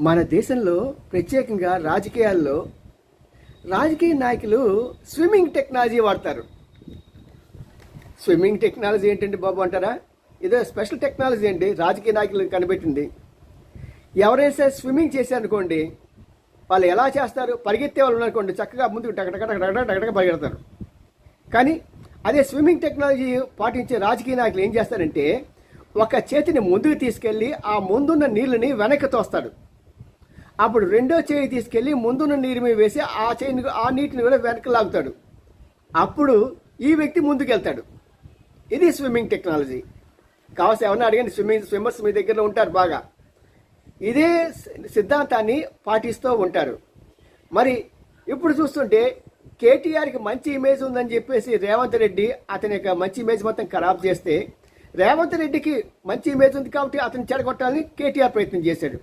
మన దేశంలో ప్రత్యేకంగా రాజకీయాల్లో రాజకీయ నాయకులు స్విమ్మింగ్ టెక్నాలజీ వాడతారు. స్విమ్మింగ్ టెక్నాలజీ ఏంటండి బాబు అంటారా? ఇదో స్పెషల్ టెక్నాలజీ అండి, రాజకీయ నాయకులు కనిపెట్టింది. ఎవరైతే స్విమ్మింగ్ చేశారనుకోండి, వాళ్ళు ఎలా చేస్తారు? పరిగెత్తే వాళ్ళు ఉన్నారనుకోండి, చక్కగా ముందుకు టగటగ పరిగెడతారు. కానీ అదే స్విమ్మింగ్ టెక్నాలజీ పాటించే రాజకీయ నాయకులు ఏం చేస్తారంటే, ఒక చేతిని ముందుకు తీసుకెళ్ళి ఆ ముందున్న నీళ్ళని వెనక్కి తోస్తాడు. అప్పుడు రెండో చేయి తీసుకెళ్ళి ముందున్న నీరు మీద వేసి ఆ నీటిని కూడా వెనక్కి లాగుతాడు. అప్పుడు ఈ వ్యక్తి ముందుకు వెళ్తాడు. ఇది స్విమ్మింగ్ టెక్నాలజీ. కావాల్సి ఏమన్నా అడిగండి, స్విమ్మర్స్ మీ దగ్గర ఉంటారు బాగా. ఇదే సిద్ధాంతాన్ని పాటిస్తూ ఉంటారు. మరి ఇప్పుడు చూస్తుంటే కేటీఆర్కి మంచి ఇమేజ్ ఉందని చెప్పేసి రేవంత్ రెడ్డి అతని యొక్క మంచి ఇమేజ్ మొత్తం ఖరాబ్ చేస్తే, రేవంత్ రెడ్డికి మంచి ఇమేజ్ ఉంది కాబట్టి అతను చెడగొట్టాలని కేటీఆర్ ప్రయత్నం చేశాడు.